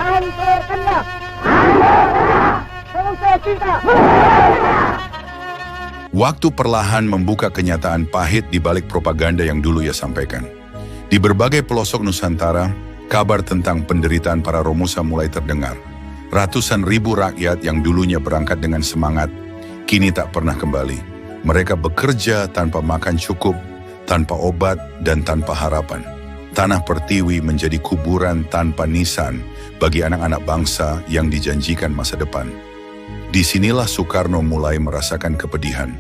Hancurkanlah! Bangsa kita! Waktu perlahan membuka kenyataan pahit di balik propaganda yang dulu ia sampaikan. Di berbagai pelosok Nusantara, kabar tentang penderitaan para Romusa mulai terdengar. Ratusan ribu rakyat yang dulunya berangkat dengan semangat, kini tak pernah kembali. Mereka bekerja tanpa makan cukup, tanpa obat, dan tanpa harapan. Tanah Pertiwi menjadi kuburan tanpa nisan bagi anak-anak bangsa yang dijanjikan masa depan. Disinilah Soekarno mulai merasakan kepedihan.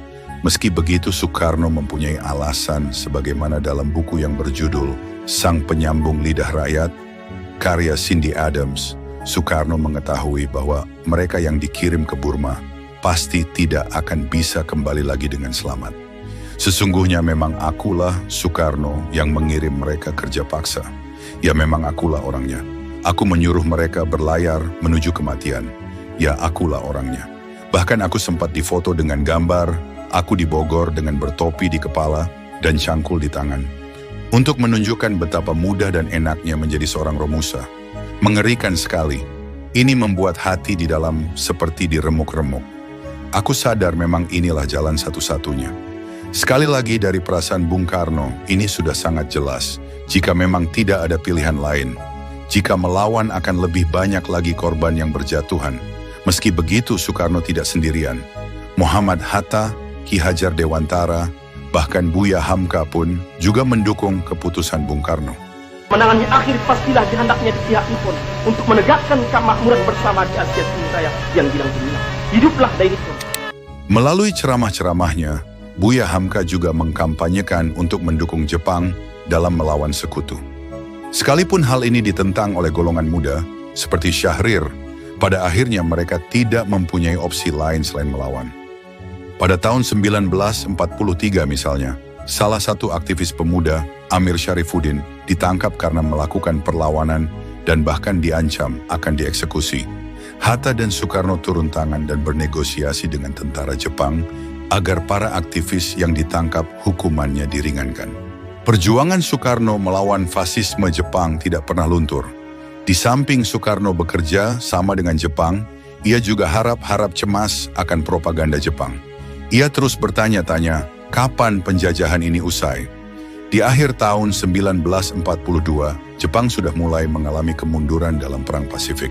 Meski begitu, Soekarno mempunyai alasan sebagaimana dalam buku yang berjudul Sang Penyambung Lidah Rakyat, karya Cindy Adams. Soekarno mengetahui bahwa mereka yang dikirim ke Burma pasti tidak akan bisa kembali lagi dengan selamat. Sesungguhnya memang akulah Soekarno yang mengirim mereka kerja paksa. Ya memang akulah orangnya. Aku menyuruh mereka berlayar menuju kematian. Ya akulah orangnya. Bahkan aku sempat difoto dengan gambar, aku di Bogor dengan bertopi di kepala dan cangkul di tangan. Untuk menunjukkan betapa mudah dan enaknya menjadi seorang Romusa. Mengerikan sekali. Ini membuat hati di dalam seperti diremuk-remuk. Aku sadar memang inilah jalan satu-satunya. Sekali lagi dari perasaan Bung Karno, ini sudah sangat jelas. Jika memang tidak ada pilihan lain, jika melawan akan lebih banyak lagi korban yang berjatuhan. Meski begitu, Soekarno tidak sendirian. Muhammad Hatta, Ki Hajar Dewantara, bahkan Buya Hamka pun juga mendukung keputusan Bung Karno. Menangannya akhir pastilah dihendaknya di pihak Nippon untuk menegakkan kemakmuran bersama di Asia Tenggara yang bilang gemilang. Hiduplah dari Nippon. Melalui ceramah-ceramahnya, Buya Hamka juga mengkampanyekan untuk mendukung Jepang dalam melawan sekutu. Sekalipun hal ini ditentang oleh golongan muda, seperti Syahrir, pada akhirnya mereka tidak mempunyai opsi lain selain melawan. Pada tahun 1943 misalnya, salah satu aktivis pemuda, Amir Syarifuddin, ditangkap karena melakukan perlawanan dan bahkan diancam akan dieksekusi. Hatta dan Soekarno turun tangan dan bernegosiasi dengan tentara Jepang agar para aktivis yang ditangkap hukumannya diringankan. Perjuangan Soekarno melawan fasisme Jepang tidak pernah luntur. Di samping Soekarno bekerja sama dengan Jepang, ia juga harap-harap cemas akan propaganda Jepang. Ia terus bertanya-tanya, kapan penjajahan ini usai? Di akhir tahun 1942, Jepang sudah mulai mengalami kemunduran dalam Perang Pasifik.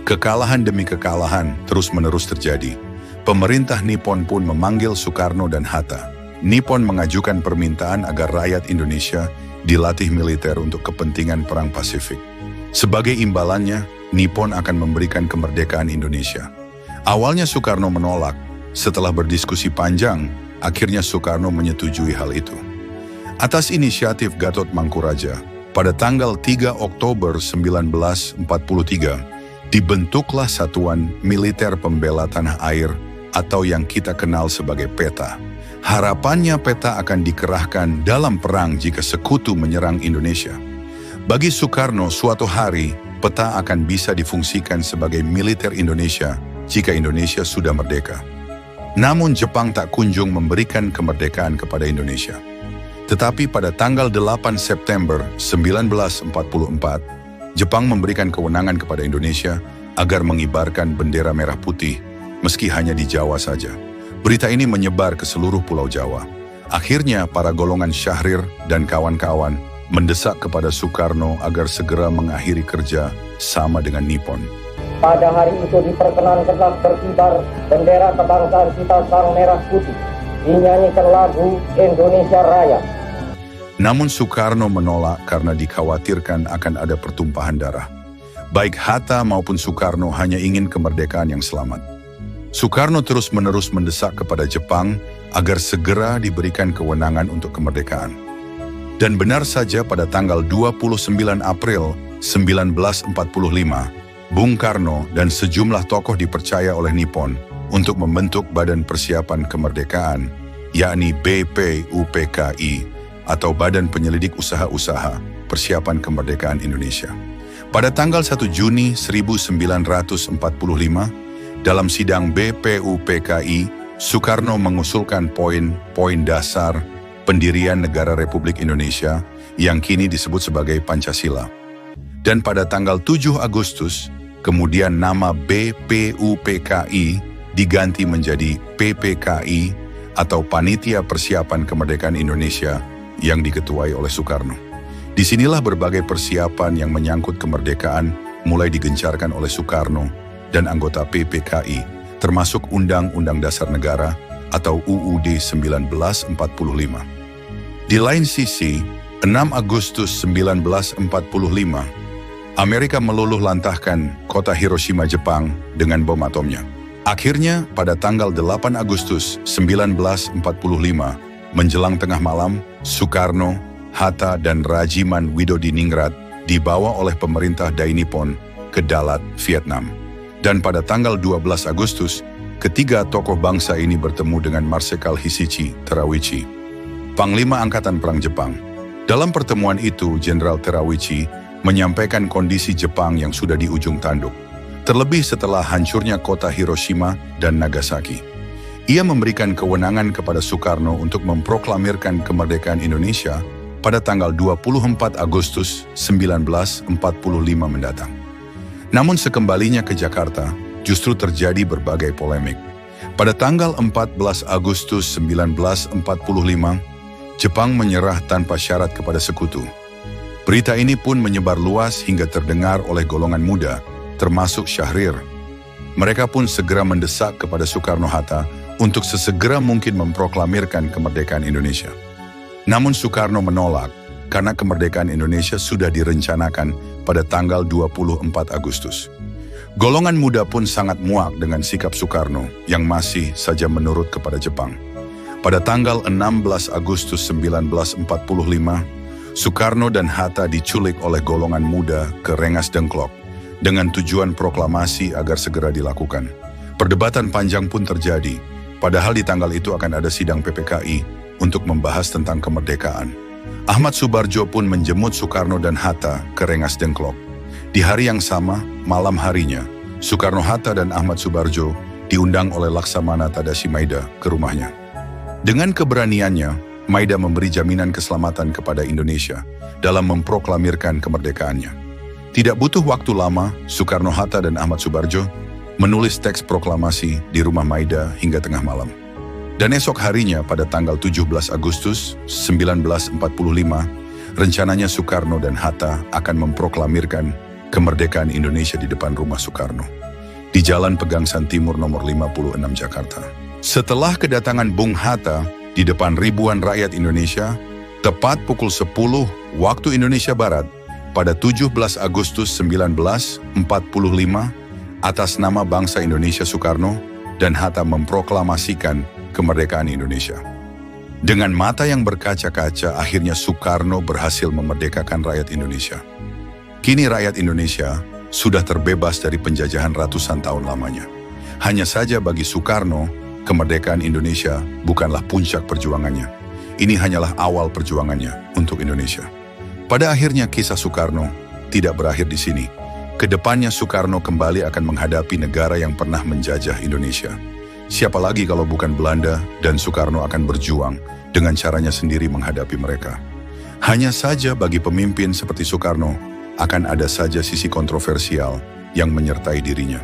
Kekalahan demi kekalahan terus-menerus terjadi. Pemerintah Nippon pun memanggil Soekarno dan Hatta. Nippon mengajukan permintaan agar rakyat Indonesia dilatih militer untuk kepentingan Perang Pasifik. Sebagai imbalannya, Nippon akan memberikan kemerdekaan Indonesia. Awalnya Soekarno menolak. Setelah berdiskusi panjang, akhirnya Soekarno menyetujui hal itu. Atas inisiatif Gatot Mangkuraja, pada tanggal 3 Oktober 1943, dibentuklah Satuan Militer Pembela Tanah Air atau yang kita kenal sebagai PETA. Harapannya PETA akan dikerahkan dalam perang jika sekutu menyerang Indonesia. Bagi Soekarno, suatu hari PETA akan bisa difungsikan sebagai militer Indonesia jika Indonesia sudah merdeka. Namun Jepang tak kunjung memberikan kemerdekaan kepada Indonesia. Tetapi pada tanggal 8 September 1944, Jepang memberikan kewenangan kepada Indonesia agar mengibarkan bendera merah putih, meski hanya di Jawa saja. Berita ini menyebar ke seluruh Pulau Jawa. Akhirnya para golongan Syahrir dan kawan-kawan mendesak kepada Soekarno agar segera mengakhiri kerja sama dengan Nippon. Pada hari itu diperkenankanlah berkibar bendera kebangsaan kita sang merah putih. Dinyanyikan lagu Indonesia Raya. Namun Soekarno menolak karena dikhawatirkan akan ada pertumpahan darah. Baik Hatta maupun Soekarno hanya ingin kemerdekaan yang selamat. Soekarno terus-menerus mendesak kepada Jepang agar segera diberikan kewenangan untuk kemerdekaan. Dan benar saja pada tanggal 29 April 1945, Bung Karno dan sejumlah tokoh dipercaya oleh Nippon untuk membentuk Badan Persiapan Kemerdekaan, yakni BPUPKI, atau Badan Penyelidik Usaha-Usaha Persiapan Kemerdekaan Indonesia. Pada tanggal 1 Juni 1945, dalam sidang BPUPKI, Soekarno mengusulkan poin-poin dasar pendirian Negara Republik Indonesia yang kini disebut sebagai Pancasila. Dan pada tanggal 7 Agustus, kemudian nama BPUPKI diganti menjadi PPKI atau Panitia Persiapan Kemerdekaan Indonesia yang diketuai oleh Soekarno. Disinilah berbagai persiapan yang menyangkut kemerdekaan mulai digencarkan oleh Soekarno dan anggota PPKI, termasuk Undang-Undang Dasar Negara atau UUD 1945. Di lain sisi, 6 Agustus 1945, Amerika meluluh lantahkan kota Hiroshima, Jepang dengan bom atomnya. Akhirnya, pada tanggal 8 Agustus 1945, menjelang tengah malam, Soekarno, Hatta, dan Rajiman Widodiningrat dibawa oleh pemerintah Dai Nippon ke Dalat, Vietnam. Dan pada tanggal 12 Agustus, ketiga tokoh bangsa ini bertemu dengan Marsekal Hisashi Terawichi, Panglima Angkatan Perang Jepang. Dalam pertemuan itu, Jenderal Terawichi menyampaikan kondisi Jepang yang sudah di ujung tanduk, terlebih setelah hancurnya kota Hiroshima dan Nagasaki. Ia memberikan kewenangan kepada Soekarno untuk memproklamirkan kemerdekaan Indonesia pada tanggal 24 Agustus 1945 mendatang. Namun sekembalinya ke Jakarta, justru terjadi berbagai polemik. Pada tanggal 14 Agustus 1945, Jepang menyerah tanpa syarat kepada sekutu. Berita ini pun menyebar luas hingga terdengar oleh golongan muda, termasuk Syahrir. Mereka pun segera mendesak kepada Soekarno-Hatta untuk sesegera mungkin memproklamirkan kemerdekaan Indonesia. Namun Soekarno menolak karena kemerdekaan Indonesia sudah direncanakan pada tanggal 24 Agustus. Golongan muda pun sangat muak dengan sikap Soekarno yang masih saja menurut kepada Jepang. Pada tanggal 16 Agustus 1945, Soekarno dan Hatta diculik oleh golongan muda ke Rengas Dengklok dengan tujuan proklamasi agar segera dilakukan. Perdebatan panjang pun terjadi, padahal di tanggal itu akan ada sidang PPKI untuk membahas tentang kemerdekaan. Ahmad Subarjo pun menjemput Soekarno dan Hatta ke Rengas Dengklok. Di hari yang sama, malam harinya, Soekarno-Hatta dan Ahmad Subarjo diundang oleh Laksamana Tadashi Maeda ke rumahnya. Dengan keberaniannya, Maeda memberi jaminan keselamatan kepada Indonesia dalam memproklamirkan kemerdekaannya. Tidak butuh waktu lama, Soekarno-Hatta dan Ahmad Subarjo menulis teks proklamasi di rumah Maeda hingga tengah malam. Dan esok harinya pada tanggal 17 Agustus 1945, rencananya Soekarno dan Hatta akan memproklamirkan kemerdekaan Indonesia di depan rumah Soekarno, di Jalan Pegangsaan Timur nomor 56 Jakarta. Setelah kedatangan Bung Hatta di depan ribuan rakyat Indonesia, tepat pukul 10 waktu Indonesia Barat, pada 17 Agustus 1945, atas nama bangsa Indonesia, Soekarno dan Hatta memproklamasikan kemerdekaan Indonesia. Dengan mata yang berkaca-kaca, akhirnya Soekarno berhasil memerdekakan rakyat Indonesia. Kini rakyat Indonesia sudah terbebas dari penjajahan ratusan tahun lamanya. Hanya saja bagi Soekarno, kemerdekaan Indonesia bukanlah puncak perjuangannya. Ini hanyalah awal perjuangannya untuk Indonesia. Pada akhirnya kisah Soekarno tidak berakhir di sini. Kedepannya Soekarno kembali akan menghadapi negara yang pernah menjajah Indonesia. Siapa lagi kalau bukan Belanda, dan Soekarno akan berjuang dengan caranya sendiri menghadapi mereka. Hanya saja bagi pemimpin seperti Soekarno, akan ada saja sisi kontroversial yang menyertai dirinya.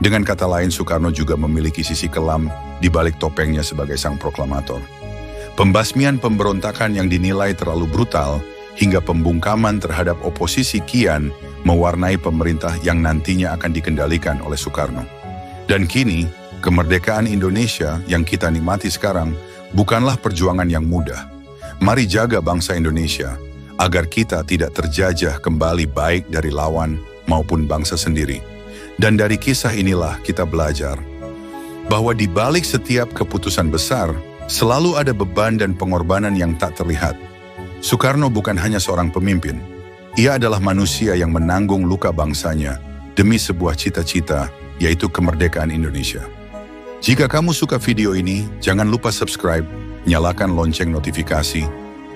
Dengan kata lain, Soekarno juga memiliki sisi kelam di balik topengnya sebagai sang proklamator. Pembasmian pemberontakan yang dinilai terlalu brutal hingga pembungkaman terhadap oposisi kian mewarnai pemerintah yang nantinya akan dikendalikan oleh Soekarno. Dan kini, kemerdekaan Indonesia yang kita nikmati sekarang bukanlah perjuangan yang mudah. Mari jaga bangsa Indonesia agar kita tidak terjajah kembali baik dari lawan maupun bangsa sendiri. Dan dari kisah inilah kita belajar bahwa di balik setiap keputusan besar selalu ada beban dan pengorbanan yang tak terlihat. Soekarno bukan hanya seorang pemimpin. Ia adalah manusia yang menanggung luka bangsanya demi sebuah cita-cita, yaitu kemerdekaan Indonesia. Jika kamu suka video ini, jangan lupa subscribe, nyalakan lonceng notifikasi,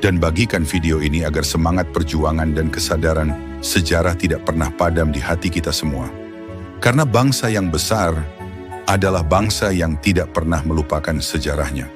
dan bagikan video ini agar semangat perjuangan dan kesadaran sejarah tidak pernah padam di hati kita semua. Karena bangsa yang besar adalah bangsa yang tidak pernah melupakan sejarahnya.